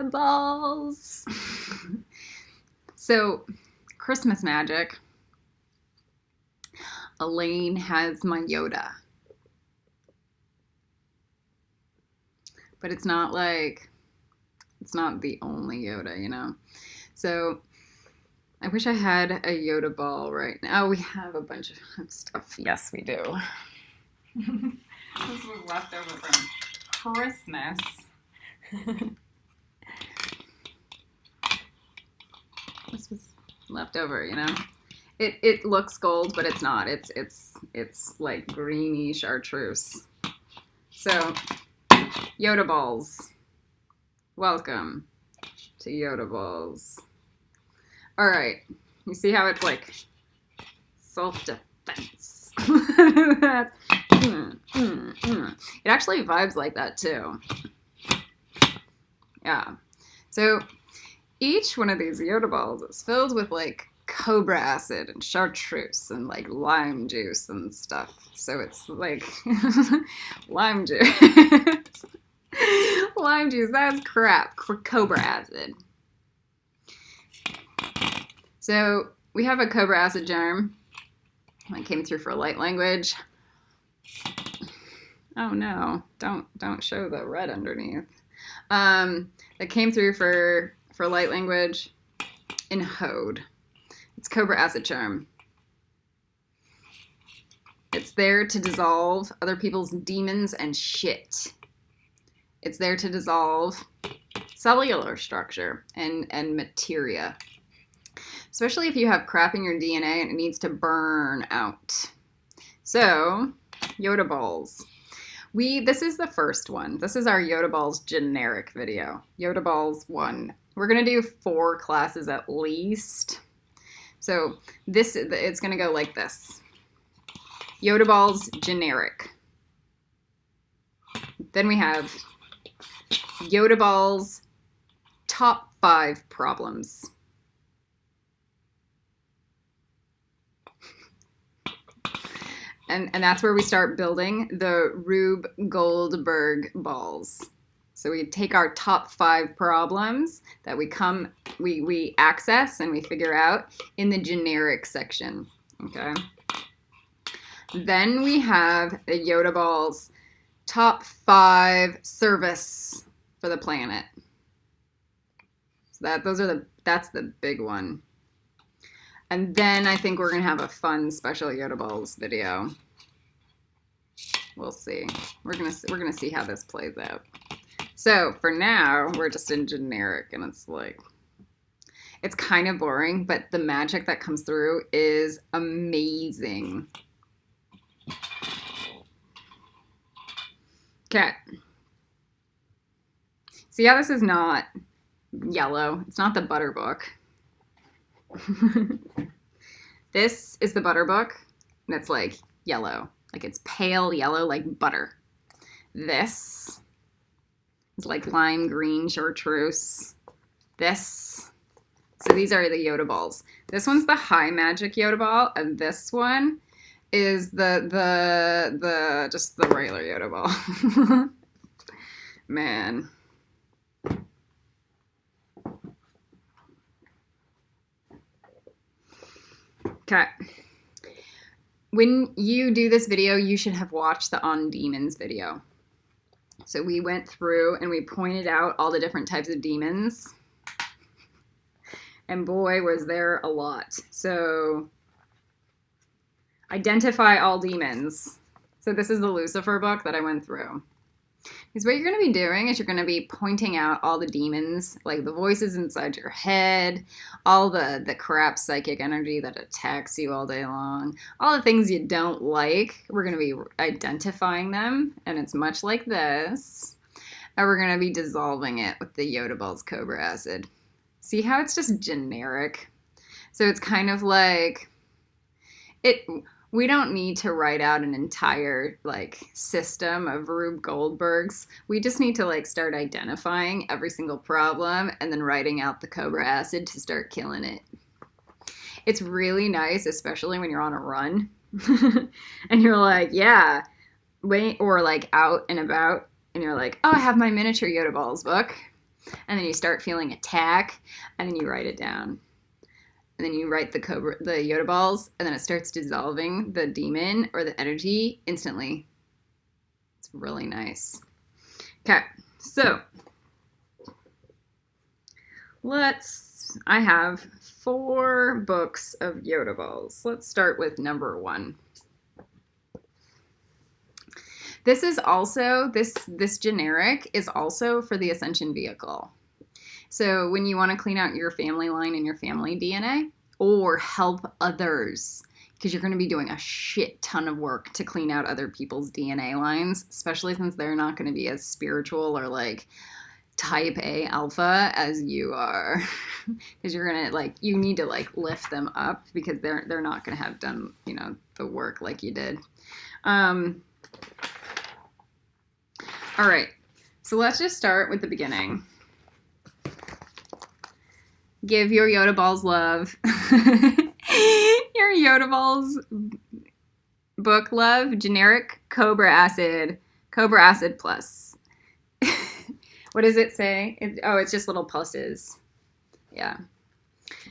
Yoda Balls. So, Christmas magic. Elaine has my Yoda. But it's not like, it's not the only Yoda, you know? So, I wish I had a Yoda ball right now. Oh, we have a bunch of stuff. Yes, we do. This was left over from Christmas. This was left over, you know? It looks gold, but it's not. It's like greeny chartreuse. So, Yoda Balls. Welcome to Yoda Balls. All right. You see how it's like self-defense. It actually vibes like that too. Yeah. So each one of these Yoda Balls is filled with like cobra acid and chartreuse and like lime juice and stuff. So it's like lime juice. Lime juice, that's crap. Cobra acid. So we have a cobra acid charm. I came through for light language. Oh no, don't show the red underneath. That came through for light language in Hode. It's cobra acid charm. It's there to dissolve other people's demons and shit. It's there to dissolve cellular structure and materia. Especially if you have crap in your DNA and it needs to burn out. So, Yoda Balls. This is the first one. This is our Yoda Balls generic video. Yoda Balls 1. We're going to do 4 classes at least. So, it's going to go like this. Yoda Balls generic. Then we have Yoda Balls top 5 problems. And that's where we start building the Rube Goldberg balls. So we take our top 5 problems that we access and we figure out in the generic section. Okay. Then we have the Yoda Balls top 5 service for the planet. So that's the big one. And then I think we're going to have a fun special Yoda Balls video. We'll see. We're going to see how this plays out. So for now, we're just in generic, and it's kind of boring, but the magic that comes through is amazing. Okay. See how this is not yellow? It's not the butter book. This is the butter book, and it's like yellow. Like it's pale yellow like butter. This is like lime green chartreuse. So these are the Yoda Balls. This one's the high magic Yoda Ball, and this one is just the regular Yoda Ball. Man. Okay. When you do this video, you should have watched the On Demons video. So we went through and we pointed out all the different types of demons. And boy, was there a lot. So identify all demons. So this is the Lucifer book that I went through. Because what you're going to be doing is you're going to be pointing out all the demons, like the voices inside your head, all the crap psychic energy that attacks you all day long, all the things you don't like. We're going to be identifying them, and it's much like this. And we're going to be dissolving it with the Yoda Balls Cobra Acid. See how it's just generic? So it's kind of like we don't need to write out an entire system of Rube Goldbergs. We just need to start identifying every single problem and then writing out the Cobra Acid to start killing it. It's really nice, especially when you're on a run and you're like, yeah, wait, or out and about and you're like, oh, I have my miniature Yoda Balls book. And then you start feeling attack, and then you write it down. And then you write the Yoda balls, and then it starts dissolving the demon or the energy instantly. It's really nice. Okay, so I have 4 books of Yoda balls. Let's start with number 1. This is also, this generic is also for the Ascension vehicle. So when you want to clean out your family line and your family DNA, or help others, because you're going to be doing a shit ton of work to clean out other people's DNA lines, especially since they're not going to be as spiritual or like type A alpha as you are, because you're going to like, you need to like lift them up because they're not going to have done, you know, the work like you did. All right, so let's just start with the beginning. Give your Yoda Balls love. Your Yoda Balls book love. Generic Cobra Acid. Cobra Acid Plus. What does it say? It's just little pluses. Yeah.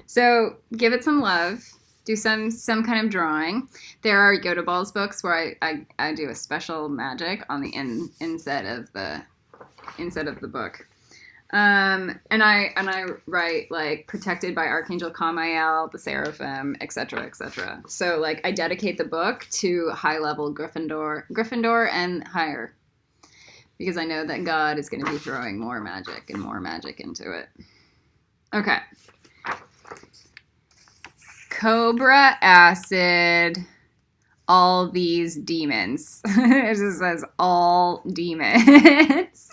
So give it some love. Do some kind of drawing. There are Yoda Balls books where I do a special magic on the inside of the book. And I write like protected by Archangel Kamael, the Seraphim, etc., etc. So like I dedicate the book to high level Gryffindor and higher, because I know that God is going to be throwing more magic into it. Okay. Cobra Acid, all these demons. It just says all demons.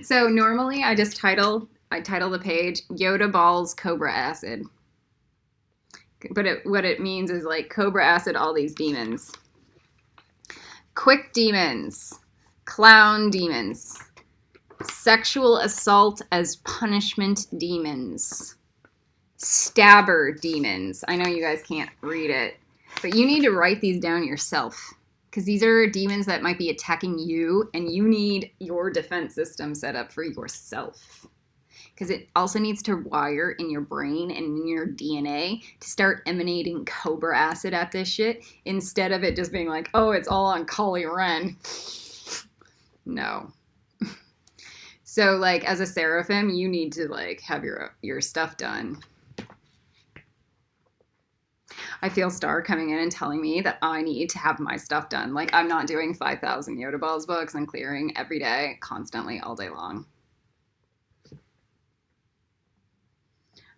So normally I just title the page Yoda Balls Cobra Acid. But what it means is like Cobra Acid, all these demons. Quick demons, clown demons, sexual assault as punishment demons, stabber demons. I know you guys can't read it, but you need to write these down yourself, because these are demons that might be attacking you, and you need your defense system set up for yourself. Because it also needs to wire in your brain and in your DNA to start emanating Cobra Acid at this shit, instead of it just being like, oh, it's all on Kali Ren. No. So, like, as a Seraphim, you need to, like, have your stuff done. I feel Star coming in and telling me that I need to have my stuff done. Like, I'm not doing 5,000 Yoda Balls books and clearing every day, constantly, all day long.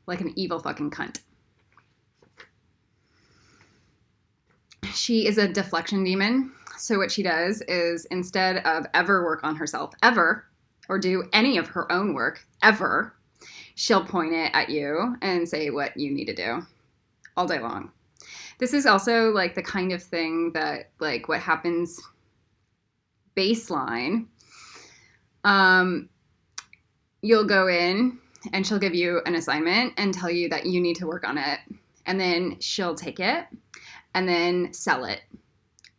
Like an evil fucking cunt. She is a deflection demon. So what she does is, instead of ever work on herself, ever, or do any of her own work, ever, she'll point it at you and say what you need to do all day long. This is also like the kind of thing that, like, what happens baseline. You'll go in and she'll give you an assignment and tell you that you need to work on it. And then she'll take it and then sell it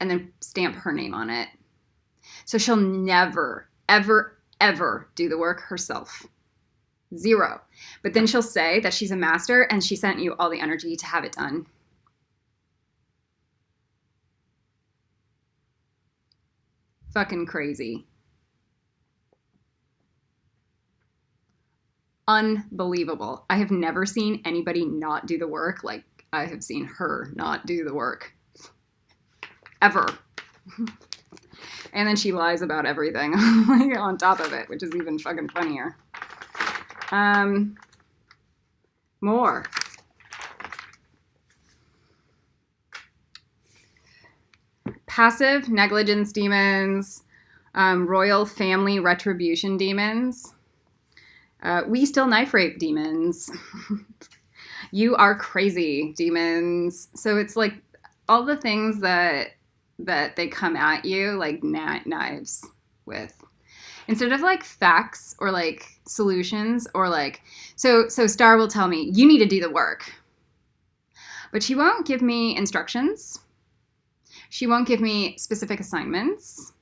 and then stamp her name on it. So she'll never, ever, ever do the work herself. Zero. But then she'll say that she's a master and she sent you all the energy to have it done. Fucking crazy. Unbelievable. I have never seen anybody not do the work like I have seen her not do the work. Ever. And then she lies about everything on top of it, which is even fucking funnier. More. Passive negligence demons, royal family retribution demons, we still knife rape demons, you are crazy demons. So it's like all the things that they come at you like knives with, instead of like facts or like solutions, or like, so Star will tell me you need to do the work, but she won't give me instructions. She won't give me specific assignments.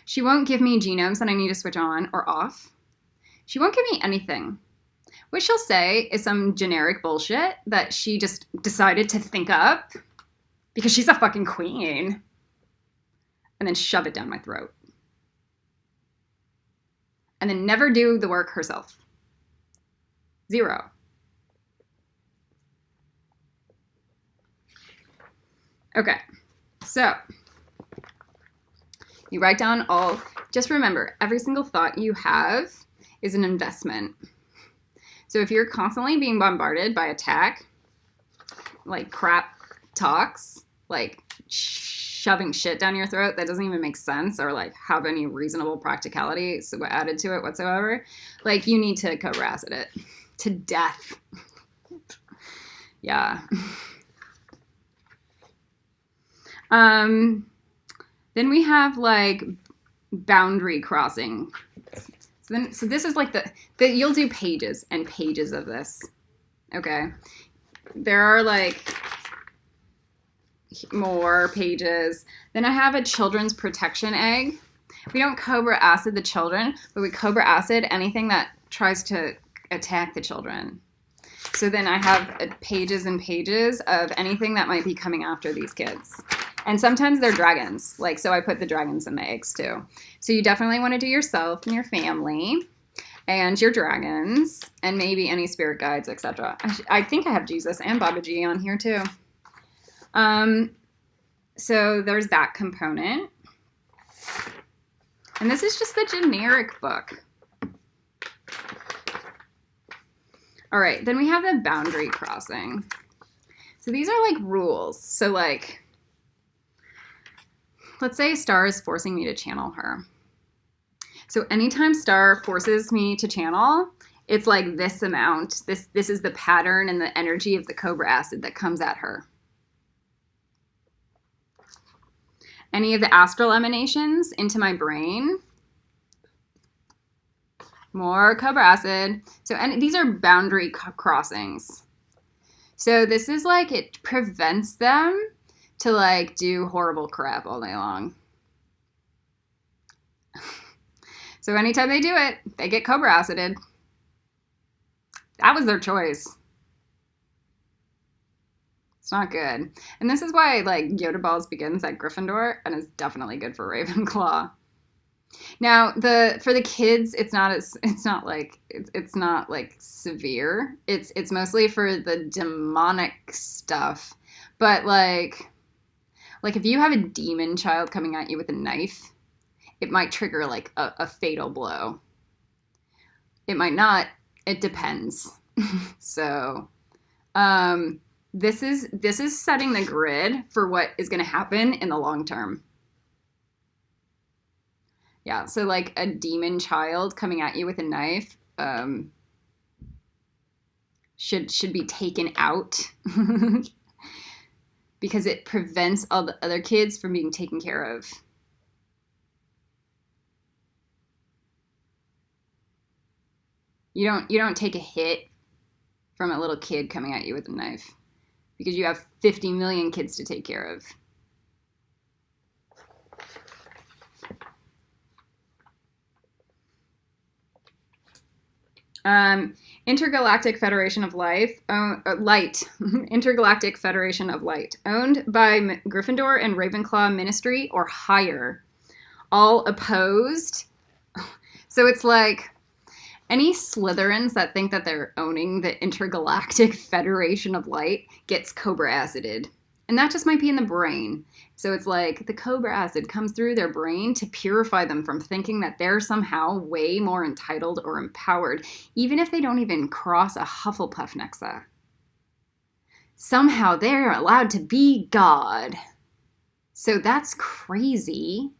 She won't give me genomes that I need to switch on or off. She won't give me anything. What she'll say is some generic bullshit that she just decided to think up because she's a fucking queen. And then shove it down my throat. And then never do the work herself. 0. Okay, so you write down all, just remember, every single thought you have is an investment. So if you're constantly being bombarded by attack, like crap talks, like shoving shit down your throat that doesn't even make sense or like have any reasonable practicality added to it whatsoever, like you need to Cobra acid it to death. Yeah. Then we have like boundary crossing. So this is like the you'll do pages and pages of this. Okay. There are like more pages. Then I have a children's protection egg. We don't Cobra acid the children, but we Cobra acid anything that tries to attack the children. So then I have pages and pages of anything that might be coming after these kids. And sometimes they're dragons. Like, so I put the dragons in the eggs too. So you definitely want to do yourself and your family and your dragons and maybe any spirit guides, etc. I think I have Jesus and Baba G on here too. So there's that component. And this is just the generic book. All right, then we have the boundary crossing. So these are like rules. So like, let's say Star is forcing me to channel her. So anytime Star forces me to channel, it's like this amount. This is the pattern and the energy of the Cobra acid that comes at her. Any of the astral emanations into my brain, more Cobra acid. So these are boundary crossings. So this is like, it prevents them to like do horrible crap all day long. So anytime they do it, they get Cobra acided. That was their choice. It's not good. And this is why like Yoda Balls begins at Gryffindor and is definitely good for Ravenclaw. Now, for the kids, it's not like severe. It's mostly for the demonic stuff. But like if you have a demon child coming at you with a knife, it might trigger like a fatal blow. It might not. It depends. So, this is setting the grid for what is going to happen in the long term. Yeah, so like a demon child coming at you with a knife should be taken out because it prevents all the other kids from being taken care of. You don't take a hit from a little kid coming at you with a knife because you have 50 million kids to take care of. Intergalactic Federation of Light, Intergalactic Federation of Light, owned by Gryffindor and Ravenclaw Ministry or higher, all opposed. So it's like any Slytherins that think that they're owning the Intergalactic Federation of Light gets Cobra acided. And that just might be in the brain. So it's like the Cobra acid comes through their brain to purify them from thinking that they're somehow way more entitled or empowered, even if they don't even cross a Hufflepuff Nexa. Somehow they're allowed to be God. So that's crazy.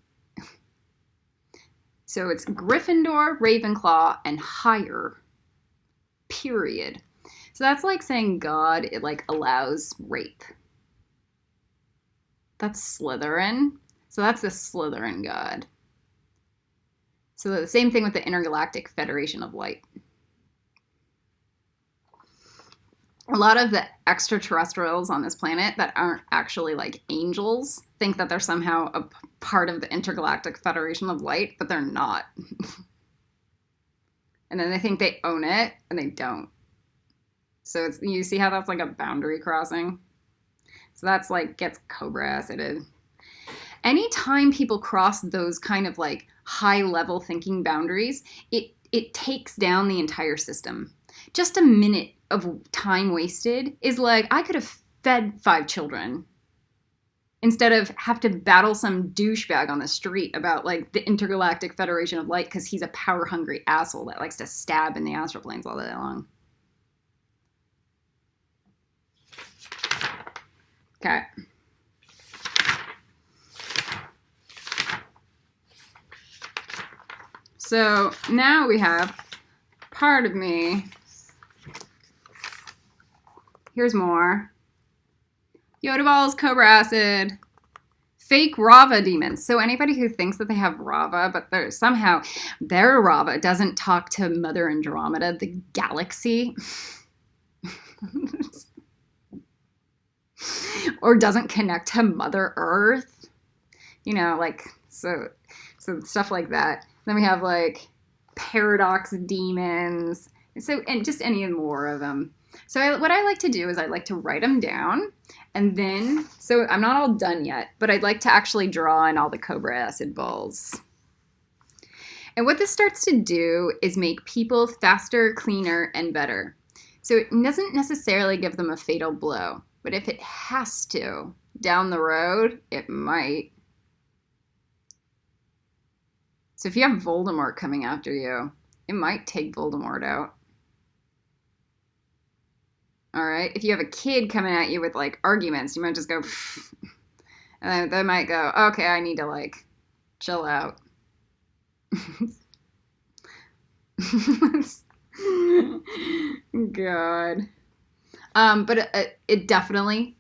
So it's Gryffindor, Ravenclaw, and higher. Period. So that's like saying God, it like allows rape. That's Slytherin. So that's the Slytherin god. So the same thing with the Intergalactic Federation of Light. A lot of the extraterrestrials on this planet that aren't actually like angels think that they're somehow a part of the Intergalactic Federation of Light, but they're not. And then they think they own it, and they don't. So you see how that's like a boundary crossing? So that's like gets cobra acided. Anytime people cross those kind of like high level thinking boundaries, it takes down the entire system. Just a minute of time wasted is like, I could have fed 5 children instead of have to battle some douchebag on the street about like the Intergalactic Federation of Light because he's a power hungry asshole that likes to stab in the astral planes all day long. Okay. So now we have part of me. Here's more. Yoda Balls, Cobra Acid, fake Rava demons. So anybody who thinks that they have Rava, but somehow their Rava doesn't talk to Mother Andromeda, the galaxy, or doesn't connect to Mother Earth, you know, like, so stuff like that. Then we have like paradox demons. So, and just any more of them. So what I like to do is I like to write them down, and then, so I'm not all done yet, but I'd like to actually draw in all the Cobra Acid balls. And what this starts to do is make people faster, cleaner, and better. So it doesn't necessarily give them a fatal blow, but if it has to down the road, it might. So if you have Voldemort coming after you, it might take Voldemort out. All right. If you have a kid coming at you with like arguments, you might just go, and then they might go, okay, I need to like chill out. God. But it definitely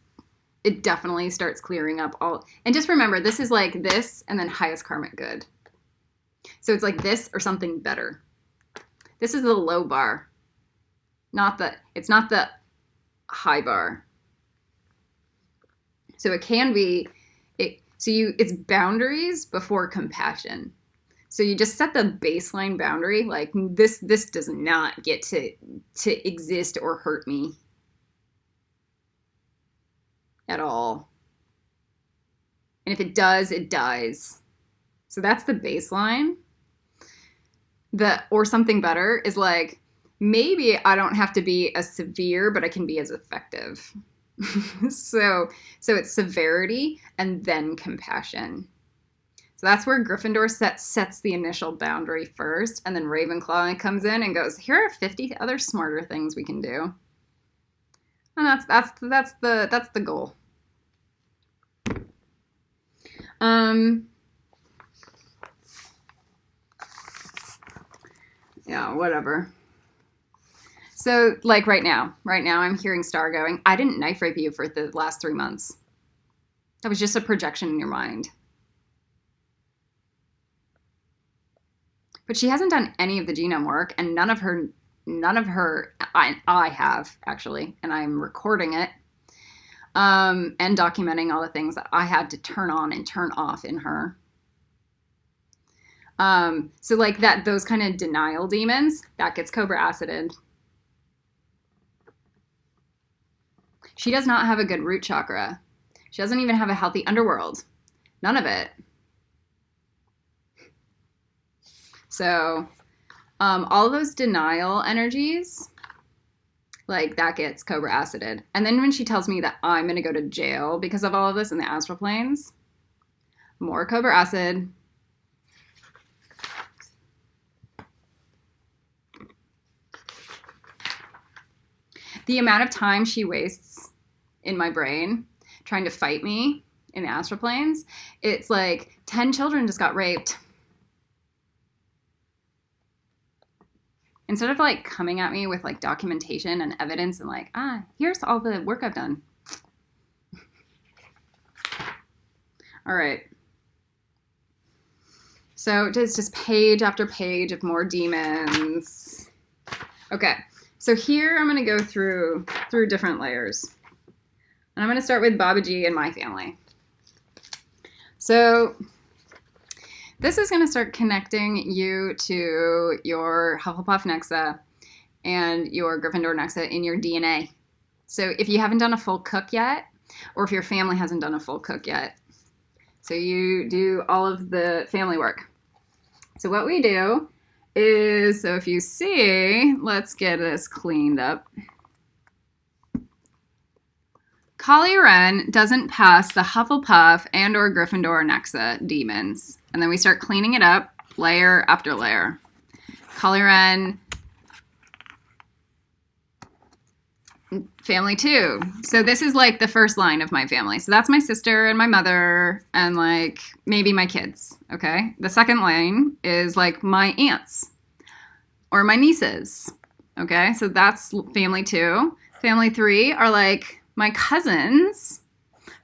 starts clearing up all. And just remember, this is like this and then highest karmic good. So it's like this or something better. This is the low bar. It's not the high bar. So it can be, it's boundaries before compassion. So you just set the baseline boundary, like this does not get to exist or hurt me at all. And if it does, it dies. So that's the baseline. Or something better is like, maybe I don't have to be as severe, but I can be as effective. So it's severity and then compassion. So that's where Gryffindor sets the initial boundary first, and then Ravenclaw comes in and goes, here are 50 other smarter things we can do. And that's the goal. Yeah, whatever. So, like right now I'm hearing Star going, I didn't knife rape you for the last 3 months. That was just a projection in your mind. But she hasn't done any of the genome work, and none of her, I have actually, and I'm recording it, and documenting all the things that I had to turn on and turn off in her. So like those kind of denial demons, that gets Cobra Acided. She does not have a good root chakra. She doesn't even have a healthy underworld. None of it. So, all those denial energies, like that gets Cobra Acided. And then when she tells me that I'm going to go to jail because of all of this in the astral planes, more Cobra Acid. The amount of time she wastes in my brain trying to fight me in the astral planes, it's like 10 children just got raped. Instead of like coming at me with like documentation and evidence and like, here's all the work I've done. All right. So just page after page of more demons. Okay. So here I'm going to go through different layers. And I'm going to start with Babaji and my family. So This is going to start connecting you to your Hufflepuff Nexa and your Gryffindor Nexa in your DNA. So if you haven't done a full cook yet, or if your family hasn't done a full cook yet, so you do all of the family work. So what we do is, so if you see, let's get this cleaned up. Collie Wren doesn't pass the Hufflepuff and or Gryffindor Nexa demons. And then we start cleaning it up layer after layer. Collie Wren, family 2. So this is like the first line of my family. So that's my sister and my mother and like maybe my kids, okay? The second line is like my aunts or my nieces, okay? So that's family 2. Family 3 are like my cousins.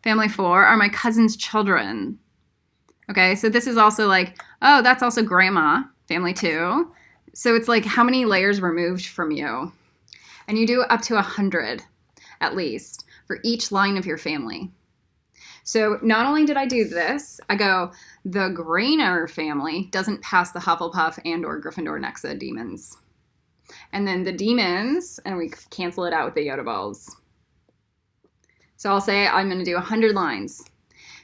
Family 4 are my cousins' children. Okay, so this is also like, oh, that's also grandma, family 2. So it's like how many layers removed from you. And you do up to 100 at least for each line of your family. So not only did I do this, I go, the Grainer family doesn't pass the Hufflepuff and or Gryffindor Nexa demons. And then the demons, and we cancel it out with the Yoda Balls. So I'll say I'm going to do 100 lines.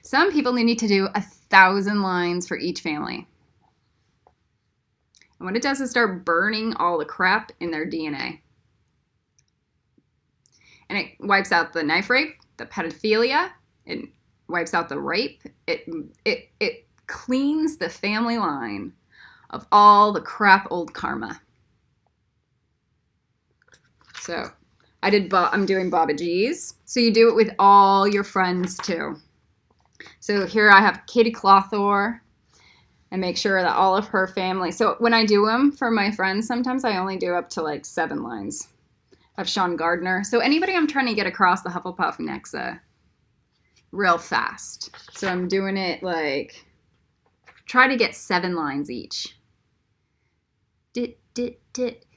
Some people need to do 1,000 lines for each family. And what it does is start burning all the crap in their DNA. And it wipes out the knife rape, the pedophilia, it wipes out the rape. It cleans the family line of all the crap old karma. So I'm doing Baba G's. So you do it with all your friends too. So here I have Katie Clotthor, and make sure that all of her family. So when I do them for my friends, sometimes I only do up to like 7 lines of Sean Gardner. So anybody I'm trying to get across the Hufflepuff Nexa real fast. So I'm doing it like, try to get 7 lines each.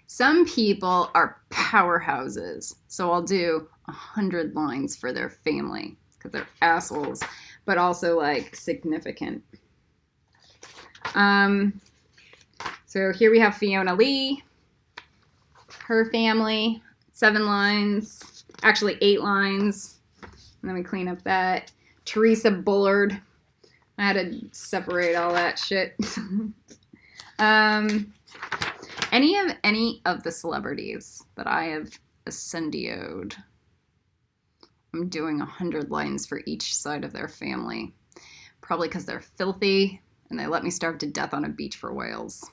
Some people are powerhouses. So I'll do 100 lines for their family because they're assholes, but also like significant. So here we have Fiona Lee, her family, 7 lines, actually 8 lines. And then we clean up that. Teresa Bullard. I had to separate all that shit. Any of the celebrities that I have ascendioed, I'm doing 100 lines for each side of their family. Probably because they're filthy and they let me starve to death on a beach for whales.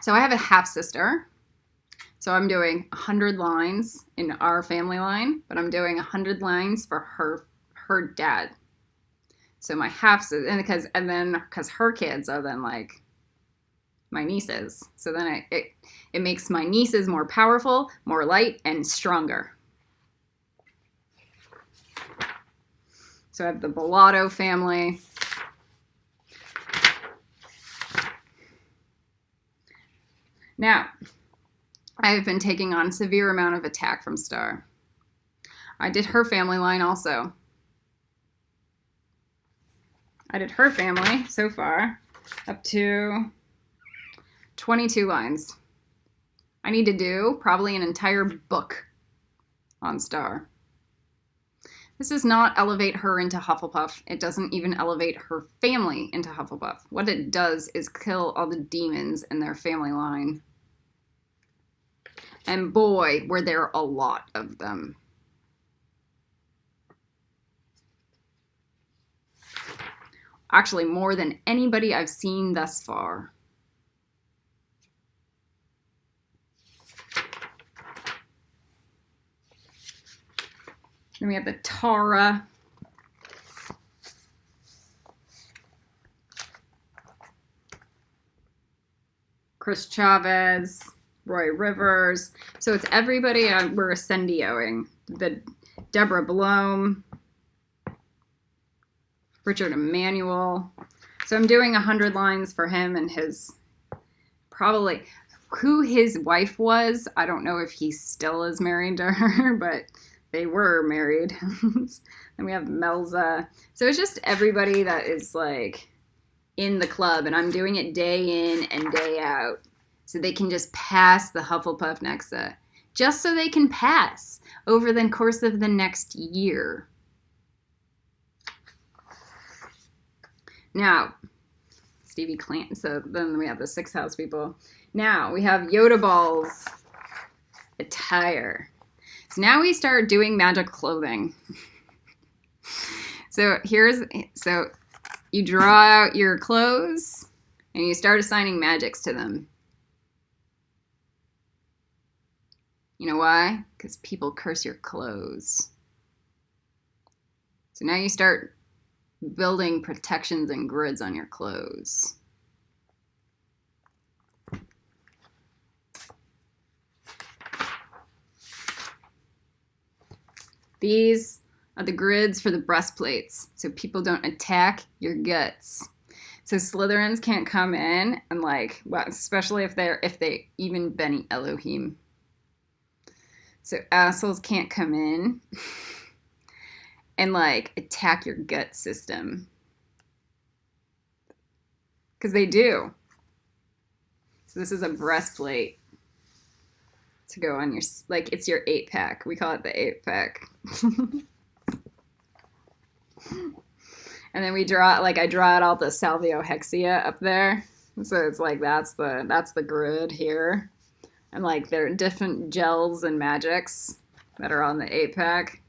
So I have a half sister. So I'm doing 100 lines in our family line, but I'm doing 100 lines for her dad. So my half sister, and then because her kids are then like my nieces. So then it makes my nieces more powerful, more light, and stronger. So I have the Bellato family. Now, I have been taking on severe amount of attack from Star. I did her family line also. I did her family so far up to 22 lines. I need to do probably an entire book on Star. This does not elevate her into Hufflepuff. It doesn't even elevate her family into Hufflepuff. What it does is kill all the demons in their family line. And boy, were there a lot of them. Actually, more than anybody I've seen thus far. Then we have the Tara. Chris Chavez. Roy Rivers. So it's everybody we're ascendioing. The Deborah Blome. Richard Emanuel. So I'm doing 100 lines for him and his, probably, who his wife was. I don't know if he still is married to her, but they were married. Then we have Melza. So it's just everybody that is like in the club, and I'm doing it day in and day out. So they can just pass the Hufflepuff Nexa. Just so they can pass over the course of the next year. Now, Stevie Clanton. So then we have the 6th house people. Now we have Yoda Balls attire. So now we start doing magic clothing. So you draw out your clothes and you start assigning magics to them. You know why? Because people curse your clothes. So now you start building protections and grids on your clothes. These are the grids for the breastplates, so people don't attack your guts. So Slytherins can't come in and like, well, especially if they even Benny Elohim. So assholes can't come in and like attack your gut system. Because they do. So this is a breastplate to go on your, like it's your 8-pack. We call it the 8-pack. And then we draw, like I draw out all the Salvio Hexia up there. So it's like that's the grid here. And like there are different gels and magics that are on the 8-pack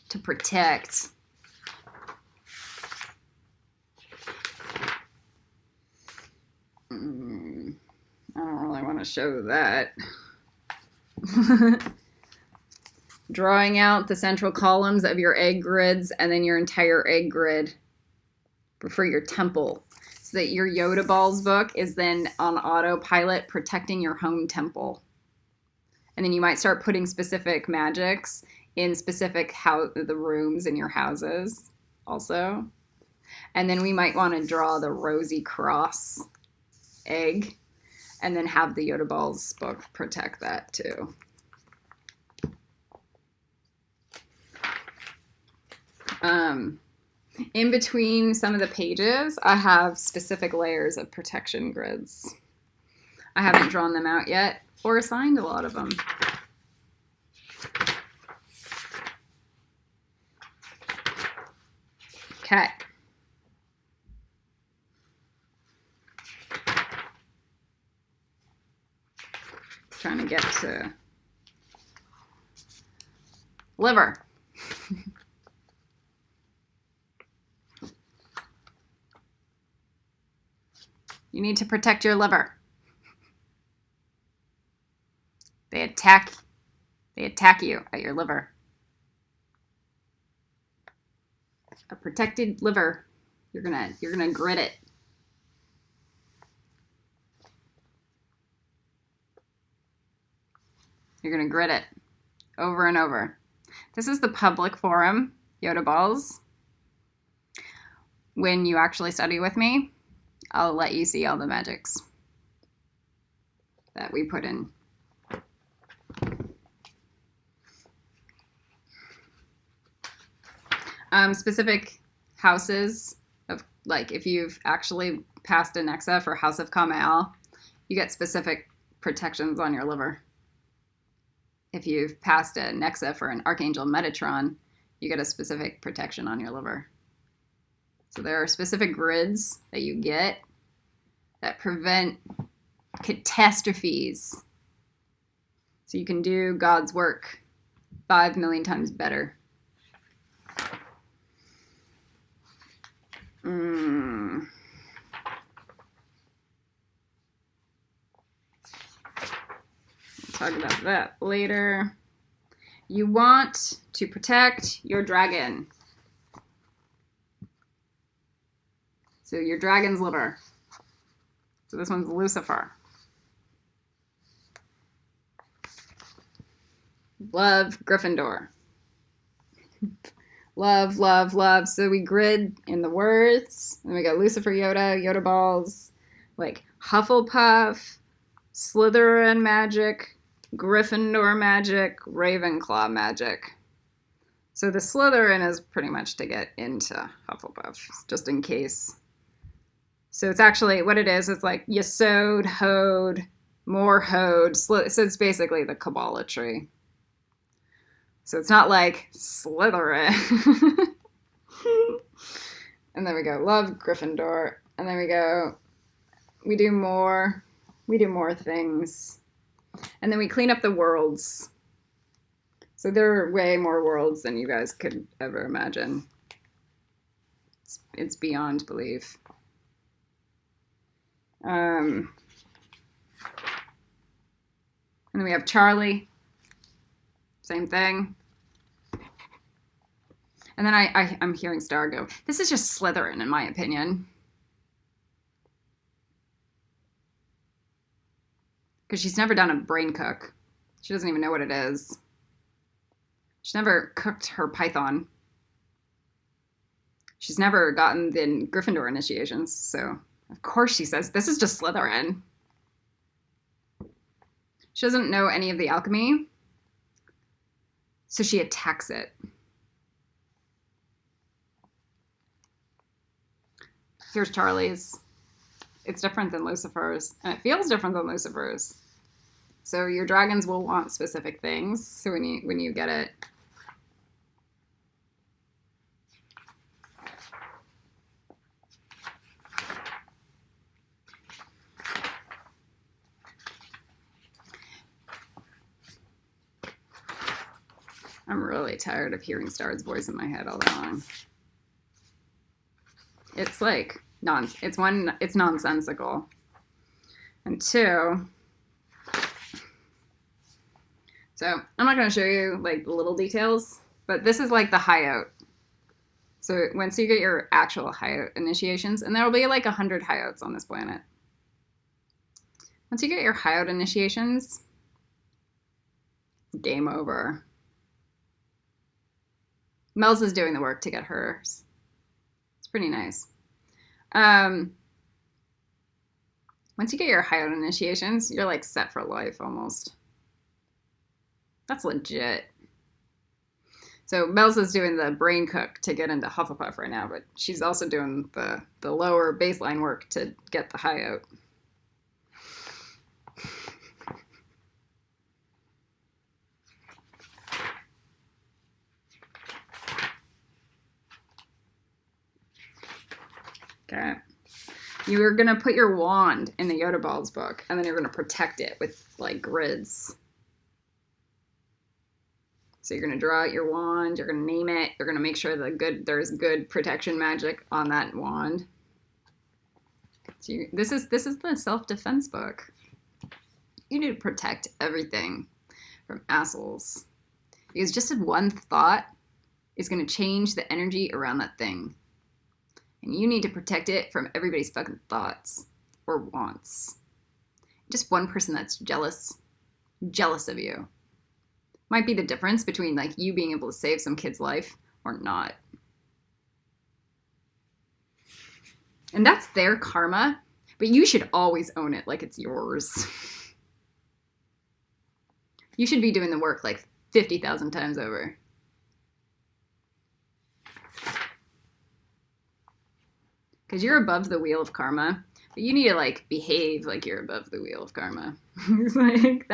to protect. I don't really want to show that. Drawing out the central columns of your egg grids and then your entire egg grid for your temple. So that your Yoda Balls book is then on autopilot protecting your home temple. And then you might start putting specific magics in specific the rooms in your houses also. And then we might want to draw the Rosy Cross egg and then have the Yoda Balls book protect that too. In between some of the pages, I have specific layers of protection grids. I haven't drawn them out yet or assigned a lot of them. Okay. Trying to get to liver. You need to protect your liver. They attack you at your liver. A protected liver, you're gonna grit it. You're gonna grit it over and over. This is the public forum, Yoda Balls. When you actually study with me, I'll let you see all the magics that we put in. Specific houses of, like, if you've actually passed a Nexa for House of Kamael, you get specific protections on your liver. If you've passed a Nexa for an Archangel Metatron, you get a specific protection on your liver. So there are specific grids that you get that prevent catastrophes. So you can do God's work 5 million times better. We'll talk about that later. You want to protect your dragon. So your dragon's liver. So this one's Lucifer. Love, Gryffindor. Love, love, love. So we grid in the words. And we got Lucifer, Yoda, Yoda Balls, like Hufflepuff, Slytherin magic, Gryffindor magic, Ravenclaw magic. So the Slytherin is pretty much to get into Hufflepuff, just in case. So it's actually, what it is, it's like Yesod, Hod, more Hod. So it's basically the Kabbalah tree. So it's not like Slytherin. And then we go, love Gryffindor. And then we do more things. And then we clean up the worlds. So there are way more worlds than you guys could ever imagine. It's beyond belief. And then we have Charlie. Same thing. And then I'm hearing Star go, this is just Slytherin, in my opinion. Because she's never done a brain cook. She doesn't even know what it is. She's never cooked her python. She's never gotten the Gryffindor initiations, so of course she says, this is just Slytherin. She doesn't know any of the alchemy, so she attacks it. Here's Charlie's. It's different than Lucifer's, and it feels different than Lucifer's. So your dragons will want specific things. So when you get it, I'm really tired of hearing Star's voice in my head all day long. It's like it's nonsensical. And two, so I'm not going to show you like the little details, but this is like the high out. So once you get your actual high out initiations, and there will be like 100 high outs on this planet. Once you get your high out initiations, game over. Mel's is doing the work to get hers. It's pretty nice. Once you get your high out initiations, you're like set for life almost. That's legit. So Mel's is doing the brain cook to get into Hufflepuff right now, but she's also doing the lower baseline work to get the high out. Okay. You're going to put your wand in the Yoda Balls book, and then you're going to protect it with, like, grids. So you're going to draw out your wand, you're going to name it, you're going to make sure that there's good protection magic on that wand. So this is the self-defense book. You need to protect everything from assholes. Because just one thought is going to change the energy around that thing. And you need to protect it from everybody's fucking thoughts or wants. Just one person that's jealous of you. Might be the difference between like you being able to save some kid's life or not. And that's their karma, but you should always own it like it's yours. You should be doing the work like 50,000 times over. Because you're above the wheel of karma, but you need to like behave like you're above the wheel of karma. It's like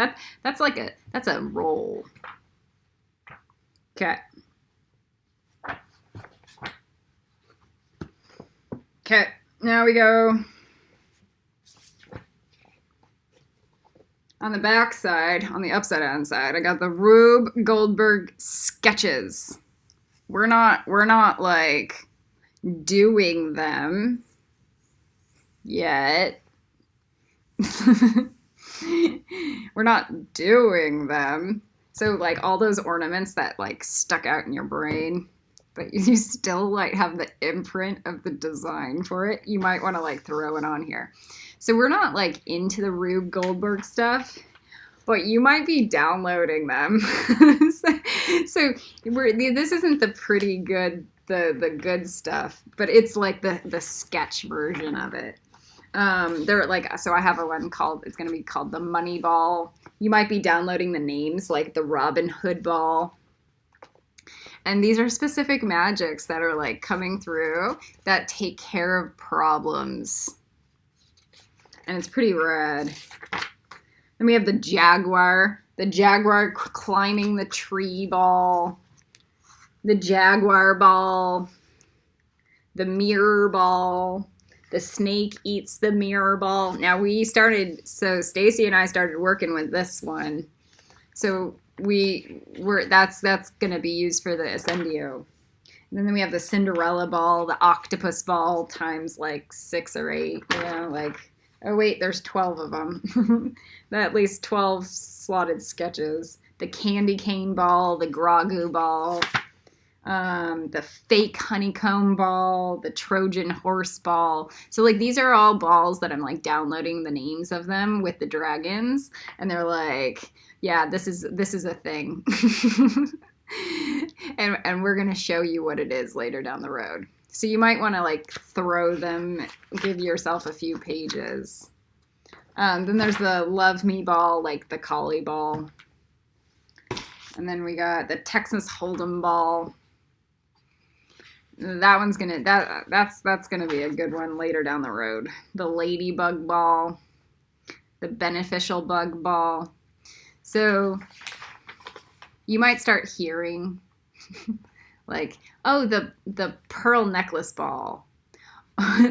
that's a role. Okay. Okay, now we go on the back side, on the upside down side. I got the Rube Goldberg sketches. We're not like doing them yet. We're not doing them. So like all those ornaments that like stuck out in your brain, but you still like have the imprint of the design for it, you might want to like throw it on here. So we're not like into the Rube Goldberg stuff, but you might be downloading them. so this isn't the pretty good the good stuff, but it's like the sketch version of it. They're like, so I have a one called, it's going to be called the Money Ball. You might be downloading the names like the Robin Hood Ball. And these are specific magics that are like coming through that take care of problems. And it's pretty rad. Then we have the jaguar. The jaguar climbing the tree ball. The jaguar ball. The mirror ball. The snake eats the mirror ball. Now so Stacy and I started working with this one. So that's going to be used for the Ascendio. And then we have the Cinderella ball, the octopus ball times like 6 or 8, like, oh wait, there's 12 of them. At least 12 slotted sketches. The candy cane ball, the Grogu ball, the fake honeycomb ball, the Trojan horse ball. So like these are all balls that I'm like downloading the names of them with the dragons, and they're like, yeah, this is a thing. and we're gonna show you what it is later down the road. So you might want to like throw them, give yourself a few pages. Then there's the Love Me ball, like the Collie ball. And then we got the Texas Hold'em ball. That one's that's gonna be a good one later down the road. The Ladybug ball, the Beneficial Bug ball. So you might start hearing like, oh, the Pearl Necklace ball.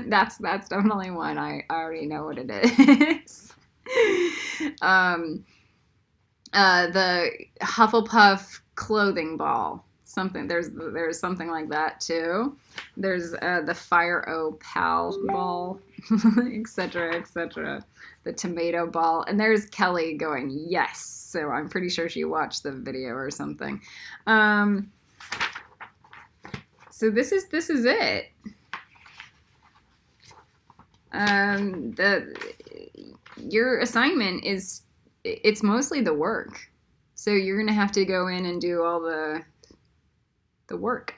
that's definitely one. I already know what it is. The Hufflepuff clothing ball. There's something like that too. There's the Fire Opal ball, etc., etc. The tomato ball, and there's Kelly going yes. So I'm pretty sure she watched the video or something. So this is it. Your assignment is, it's mostly the work. So you're gonna have to go in and do all the work.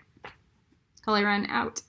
Holly Run out.